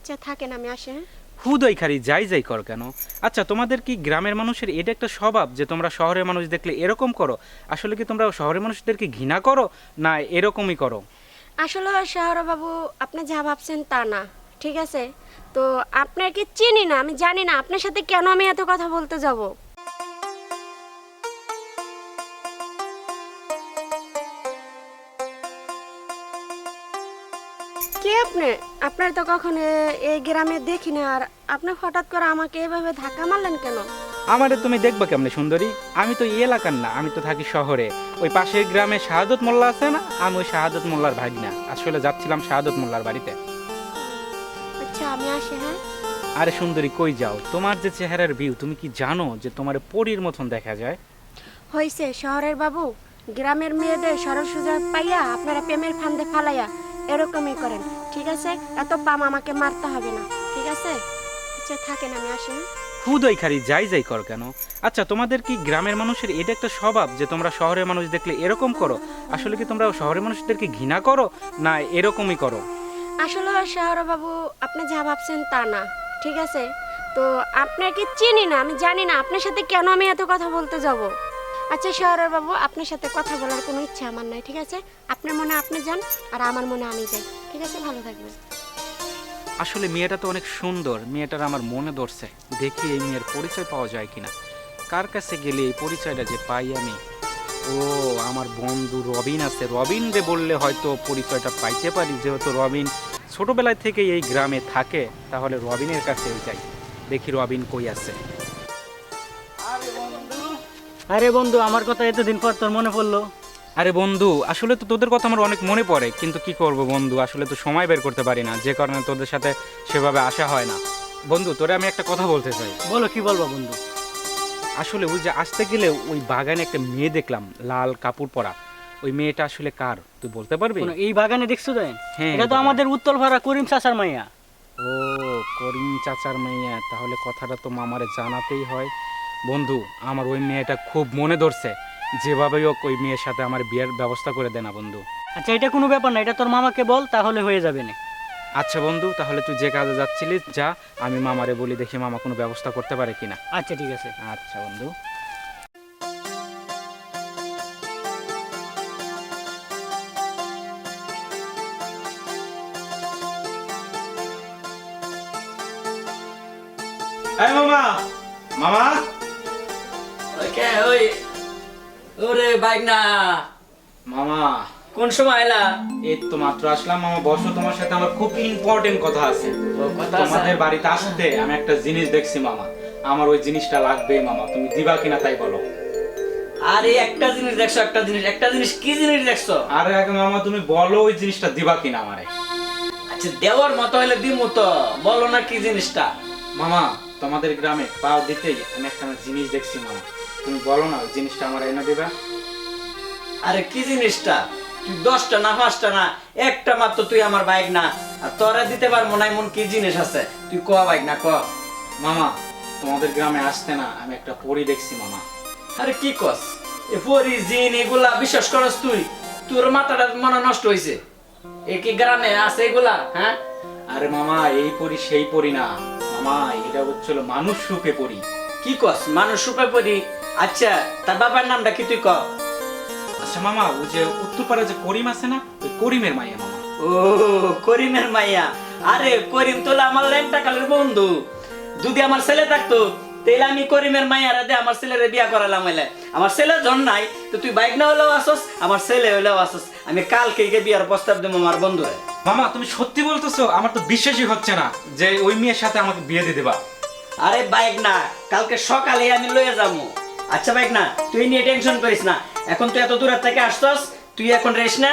আচ্ছা থাকেন, আমি আসি। হ্যাঁ হুদয় খালি যাই যাই কর কেন? আচ্ছা, তোমাদের কি গ্রামের মানুষের এটা একটা স্বভাব যে তোমরা শহরের মানুষ দেখলে এরকম করো? আসলে কি তোমরা শহরের মানুষদেরকে ঘৃণা করো, না এরকমই করো? আসলে শহর বাবু, আপনি যা ভাবছেন তা না, ঠিক আছে? তো আপনাকে চিনি না, আমি জানি না আপনার সাথে কেন আমি এত কথা বলতে যাব। কে আপনি? আপনার তো কখনো এই গ্রামে দেখি না, আর আপনি হঠাৎ করে আমাকে এভাবে ধাক্কা মারলেন কেন? আমারে তুমি দেখবা কেমনে সুন্দরী? আমি তো এই এলাকার না, আমি তো থাকি শহরে। ওই পাশের গ্রামে শাহাদত মোল্লা আছে না, আমি ওই শাহাদত মোল্লার ভাগনা। আসলে যাচ্ছিলাম শাহাদত মোল্লার বাড়িতে। আচ্ছা আমি আসি। হ্যাঁ আরে সুন্দরী, কই যাও? তোমার যে চেহারার ভিউ, তুমি কি জানো যে তোমার পরীর মতন দেখা যায়? হয়েছে শহরের বাবু, গ্রামের মেয়েদের সরল সুযোগ পাইয়া আপনারা প্রেমের ফান্দে ফালাইয়া এরকমই করেন, ঠিক আছে? এত পাম আমাকে মারতে হবে না, ঠিক আছে? আচ্ছা থাকেন, আমি আসি। হ্যাঁ হুদয় খালি যাই যাই কর কেন? আচ্ছা, তোমাদের কি গ্রামের মানুষের এটা একটা স্বভাব যে তোমরা শহরের মানুষ দেখলে এরকম করো? আসলে কি তোমরা শহরের মানুষদেরকে ঘৃণা করো, না এরকমই করো? আসলে শহর বাবু, আপনি যা ভাবছেন তা না, ঠিক আছে? তো আপনাকে চিনি না, আমি জানি না আপনার সাথে কেন আমি এত কথা বলতে যাব। আচ্ছা শহরের বাবু, আপনার সাথে কথা বলার কোনো ইচ্ছা আমার নাই, ঠিক আছে? আপনার মনে আপনি যান, আর আমার মনে আমি যাই, ঠিক আছে? ভালো থাকবেন। আসলে মেয়েটা তো অনেক সুন্দর, মেয়েটার আমার মনে ধরছে। দেখি এই মেয়ের পরিচয় পাওয়া যায় কিনা। কার কাছে গেলে এই পরিচয়টা যে পাই আমি? ও, আমার বন্ধু রবিন আছে, রবিন রে বললে হয়তো পরিচয়টা পাইতে পারি, যেহেতু রবিন ছোটবেলায় থেকে এই গ্রামে থাকে। তাহলে রবিনের কাছে যাই, দেখি রবিন কই আছে। আরে বন্ধু, আমার কথা এতদিন পর তোর মনে পড়লো? আরে বন্ধু, আসলে তো তোদের কথা আমার অনেক মনে পড়ে, কিন্তু কি করব বন্ধু, আসলে তো সময় বের করতে পারি না, যে কারণে তোদের সাথে সেভাবে আসা হয় না। বন্ধু, তোরে আমি একটা কথা বলতে চাই। বলো, কি বলবো বন্ধু? আসলে ওই যে আসতে গেলে ওই বাগানে একটা মেয়ে দেখলাম, লাল কাপড় পরা। ওই মেয়েটা আসলে কার, তুই বলতে পারবি? কোনো এই বাগানে দেখছো তো? হ্যাঁ, এটা তো আমাদের উত্তল ভাড়া করিম চাচার মাইয়া। ও, করিম চাচার মেয়ে, তাহলে কথাটা তো মামারে জানাতেই হয়। বন্ধু, আমার ওই মেয়েটা খুব মনে ধরছে, যেভাবেই হোক ওই মেয়ের সাথে আমার বিয়ের ব্যবস্থা করে দে না বন্ধু। আচ্ছা, এটা কোনো ব্যাপার না, এটা তোর মামাকে বল, তাহলে হয়ে যাবে না। আচ্ছা বন্ধু, তাহলে তুই যে কাজে যাচ্ছিলিস যা, আমি মামারে বলি, দেখি মামা কোনো ব্যবস্থা করতে পারে কিনা। আচ্ছা ঠিক আছে। আচ্ছা বন্ধু। এই মামা, মামা। ওকে ওই ওরে বাইক না, মামা, কোন সময় এলা? এই তো মাত্র আসলাম মামা, বসো, তোমার সাথে আমার খুব ইম্পর্টেন্ট কথা আছে। কথা আছে? তোমাদের বাড়িতে আসতে আমি একটা জিনিস দেখছি মামা, আমার ওই জিনিসটা লাগবে মামা, তুমি দিবা কিনা তাই বলো। আরে একটা জিনিস দেখছো? একটা জিনিস কি জিনিস দেখছো? আরে আগে মামা তুমি বলো ওই জিনিসটা দিবা কিনা আমারে। আচ্ছা দেওয়ার মতো হলে দিমু তো, বলো না কি জিনিসটা। মামা, তোমাদের গ্রামে পা দিতেই আমি একটা জিনিস দেখছি মামা, তুমি বলো না ওই জিনিসটা আমার এনে দিবা। আরে কি জিনিসটা? তুই 10টা না 5টা না, একটা মাত্র তুই আমার বাইক না, আর তোরা দিতে পারবো না এমন কি জিনিস আছে? তুই ক বাইক না ক। মামা, তোমাদের গ্রামে আসতে না আমি একটা পরী দেখছি মামা। আরে কি কস? এ পরি জিন এগুলা বিশ্বাস করস তুই? তোর মাথাটা মনে নষ্ট হইছে? এ কি গ্রামে আছে এগুলা? হ্যাঁ আরে মামা, এই পরী সেই পরী না মামা, এটা হচ্ছিল মানুষ রূপে পরী। কি কস? মানুষ রূপে পরি? আচ্ছা তার বাবার নামটা কি তুই ক। আচ্ছা মামা, ওই যে উত্তরপাড়া যে করিম আছে না, ওই করিমের মাইয়া মামা। ও করিমের মাইয়া? আরে করিম তো আমার ল্যাংটা কালের বন্ধু। যদি আমার ছেলে থাকতো তাহলে আমি করিমের মাইয়ারা দিয়ে আমার ছেলেরে বিয়া করালাম। হইলে আমার ছেলে জন নাই, তো তুই বাইক না হলেও আসস, আমার ছেলে হইলেও আসস। আমি কালকে গিয়ে বিয়ার প্রস্তাব দেবো আমার বন্ধুরে। মামা, তুমি সত্যি বলতেছো? আমার তো বিশ্বাসই হচ্ছে না যে ওই মেয়ের সাথে আমাকে বিয়ে দিয়ে দেবা। আরে বাইক না, কালকে সকালে আমি লয়ে যাবো। আচ্ছা বাইক না, তুই নিয়ে টেনশন করিস না। এখন তুই এত দূরের থেকে আসছস, তুই এখন রেস্ট না,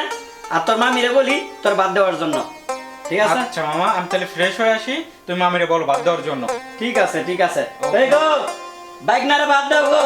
আর তোর মামিরে বলি তোর বাদ দেওয়ার জন্য, ঠিক আছে? আচ্ছা মামা, আমি তাহলে ফ্রেশ হয়ে আসি, তুমি মামিরে বলো বাদ দেওয়ার জন্য। ঠিক আছে ঠিক আছে। এই গো বাইক না রে, বাদ দাও গো।